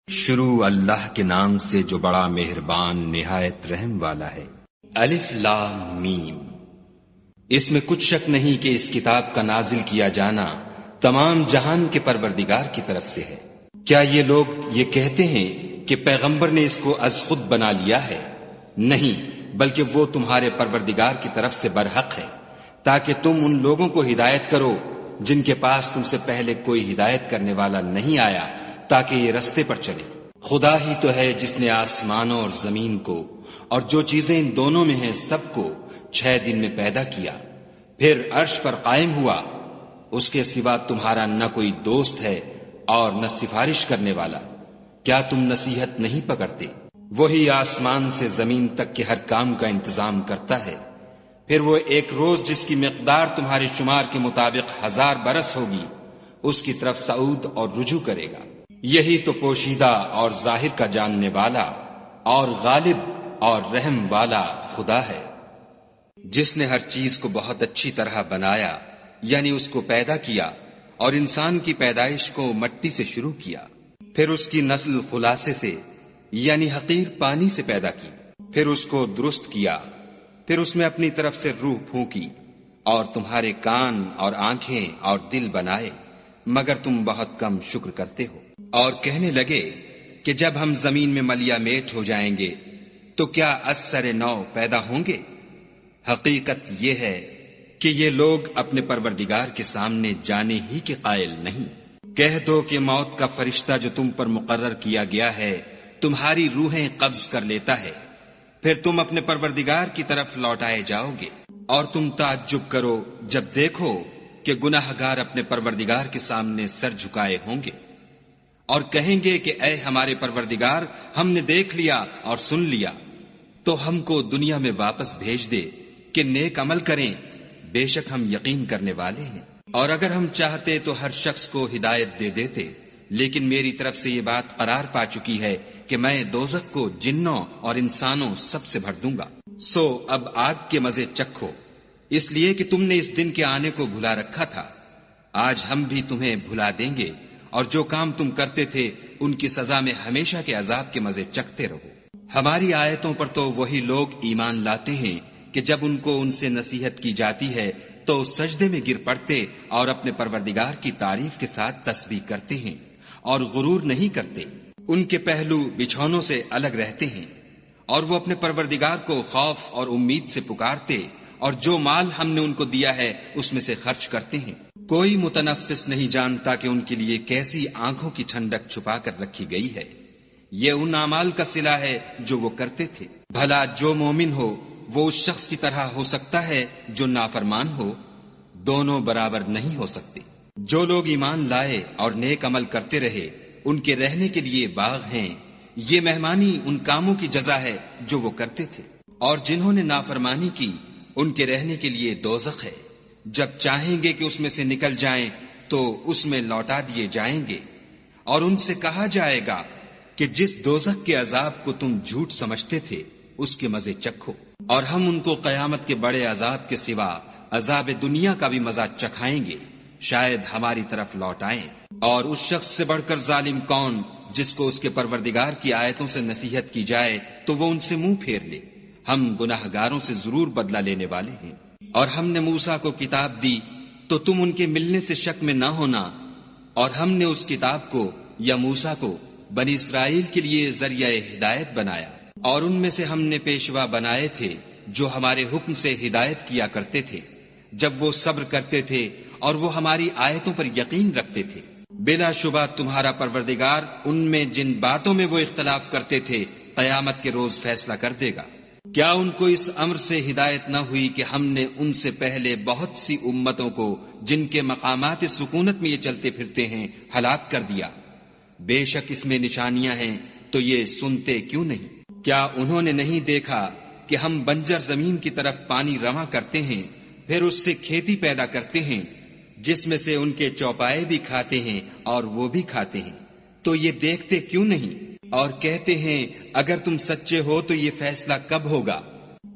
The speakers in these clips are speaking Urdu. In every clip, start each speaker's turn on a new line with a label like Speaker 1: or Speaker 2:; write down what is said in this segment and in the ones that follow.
Speaker 1: شروع اللہ کے نام سے جو بڑا مہربان نہایت رحم والا ہے۔
Speaker 2: الف لام میم۔ اس میں کچھ شک نہیں کہ اس کتاب کا نازل کیا جانا تمام جہان کے پروردگار کی طرف سے ہے۔ کیا یہ لوگ یہ کہتے ہیں کہ پیغمبر نے اس کو از خود بنا لیا ہے؟ نہیں، بلکہ وہ تمہارے پروردگار کی طرف سے برحق ہے، تاکہ تم ان لوگوں کو ہدایت کرو جن کے پاس تم سے پہلے کوئی ہدایت کرنے والا نہیں آیا، تاکہ یہ رستے پر چلے۔ خدا ہی تو ہے جس نے آسمانوں اور زمین کو اور جو چیزیں ان دونوں میں ہیں سب کو 6 دن میں پیدا کیا، پھر عرش پر قائم ہوا۔ اس کے سوا تمہارا نہ کوئی دوست ہے اور نہ سفارش کرنے والا۔ کیا تم نصیحت نہیں پکڑتے؟ وہی آسمان سے زمین تک کے ہر کام کا انتظام کرتا ہے، پھر وہ ایک روز جس کی مقدار تمہارے شمار کے مطابق 1000 برس ہوگی، اس کی طرف صعود اور رجوع کرے گا۔ یہی تو پوشیدہ اور ظاہر کا جاننے والا اور غالب اور رحم والا خدا ہے، جس نے ہر چیز کو بہت اچھی طرح بنایا، یعنی اس کو پیدا کیا، اور انسان کی پیدائش کو مٹی سے شروع کیا، پھر اس کی نسل خلاصے سے یعنی حقیر پانی سے پیدا کی، پھر اس کو درست کیا، پھر اس میں اپنی طرف سے روح پھونکی، اور تمہارے کان اور آنکھیں اور دل بنائے، مگر تم بہت کم شکر کرتے ہو۔ اور کہنے لگے کہ جب ہم زمین میں ملیا میٹ ہو جائیں گے تو کیا از سر نو پیدا ہوں گے؟ حقیقت یہ ہے کہ یہ لوگ اپنے پروردگار کے سامنے جانے ہی کے قائل نہیں۔ کہہ دو کہ موت کا فرشتہ جو تم پر مقرر کیا گیا ہے تمہاری روحیں قبض کر لیتا ہے، پھر تم اپنے پروردگار کی طرف لوٹائے جاؤ گے، اور تم تعجب کرو جب دیکھو کہ گناہ گار اپنے پروردگار کے سامنے سر جھکائے ہوں گے، اور کہیں گے کہ اے ہمارے پروردگار، ہم نے دیکھ لیا اور سن لیا، تو ہم کو دنیا میں واپس بھیج دے کہ نیک عمل کریں، بے شک ہم یقین کرنے والے ہیں۔ اور اگر ہم چاہتے تو ہر شخص کو ہدایت دے دیتے، لیکن میری طرف سے یہ بات قرار پا چکی ہے کہ میں دوزخ کو جنوں اور انسانوں سب سے بھر دوں گا۔ سو اب آگ کے مزے چکھو، اس لیے کہ تم نے اس دن کے آنے کو بھلا رکھا تھا۔ آج ہم بھی تمہیں بھلا دیں گے، اور جو کام تم کرتے تھے ان کی سزا میں ہمیشہ کے عذاب کے مزے چکھتے رہو۔ ہماری آیتوں پر تو وہی لوگ ایمان لاتے ہیں کہ جب ان کو ان سے نصیحت کی جاتی ہے تو سجدے میں گر پڑتے اور اپنے پروردگار کی تعریف کے ساتھ تسبیح کرتے ہیں اور غرور نہیں کرتے۔ ان کے پہلو بچھونوں سے الگ رہتے ہیں، اور وہ اپنے پروردگار کو خوف اور امید سے پکارتے، اور جو مال ہم نے ان کو دیا ہے اس میں سے خرچ کرتے ہیں۔ کوئی متنفس نہیں جانتا کہ ان کے لیے کیسی آنکھوں کی ٹھنڈک چھپا کر رکھی گئی ہے۔ یہ ان اعمال کا صلہ ہے جو وہ کرتے تھے۔ بھلا جو مومن ہو وہ اس شخص کی طرح ہو سکتا ہے جو نافرمان ہو؟ دونوں برابر نہیں ہو سکتے۔ جو لوگ ایمان لائے اور نیک عمل کرتے رہے ان کے رہنے کے لیے باغ ہیں، یہ مہمانی ان کاموں کی جزا ہے جو وہ کرتے تھے۔ اور جنہوں نے نافرمانی کی ان کے رہنے کے لیے دوزخ ہے، جب چاہیں گے کہ اس میں سے نکل جائیں تو اس میں لوٹا دیے جائیں گے، اور ان سے کہا جائے گا کہ جس دوزخ کے عذاب کو تم جھوٹ سمجھتے تھے اس کے مزے چکھو، اور ہم ان کو قیامت کے بڑے عذاب کے سوا عذاب دنیا کا بھی مزہ چکھائیں گے، شاید ہماری طرف لوٹائیں۔ اور اس شخص سے بڑھ کر ظالم کون جس کو اس کے پروردگار کی آیتوں سے نصیحت کی جائے تو وہ ان سے منہ پھیر لے۔ ہم گناہ گاروں سے ضرور بدلہ لینے والے ہیں۔ اور ہم نے موسیٰ کو کتاب دی تو تم ان کے ملنے سے شک میں نہ ہونا، اور ہم نے اس کتاب کو یا موسیٰ کو بنی اسرائیل کے لیے ذریعہ ہدایت بنایا، اور ان میں سے ہم نے پیشوا بنائے تھے جو ہمارے حکم سے ہدایت کیا کرتے تھے جب وہ صبر کرتے تھے اور وہ ہماری آیتوں پر یقین رکھتے تھے۔ بلا شبہ تمہارا پروردگار ان میں جن باتوں میں وہ اختلاف کرتے تھے قیامت کے روز فیصلہ کر دے گا۔ کیا ان کو اس امر سے ہدایت نہ ہوئی کہ ہم نے ان سے پہلے بہت سی امتوں کو جن کے مقامات سکونت میں یہ چلتے پھرتے ہیں ہلاک کر دیا؟ بے شک اس میں نشانیاں ہیں، تو یہ سنتے کیوں نہیں؟ کیا انہوں نے نہیں دیکھا کہ ہم بنجر زمین کی طرف پانی رواں کرتے ہیں، پھر اس سے کھیتی پیدا کرتے ہیں جس میں سے ان کے چوپائے بھی کھاتے ہیں اور وہ بھی کھاتے ہیں، تو یہ دیکھتے کیوں نہیں؟ اور کہتے ہیں اگر تم سچے ہو تو یہ فیصلہ کب ہوگا؟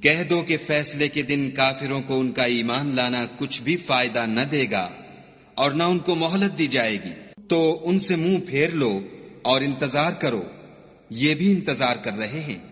Speaker 2: کہہ دو کہ فیصلے کے دن کافروں کو ان کا ایمان لانا کچھ بھی فائدہ نہ دے گا اور نہ ان کو مہلت دی جائے گی، تو ان سے منہ پھیر لو اور انتظار کرو، یہ بھی انتظار کر رہے ہیں۔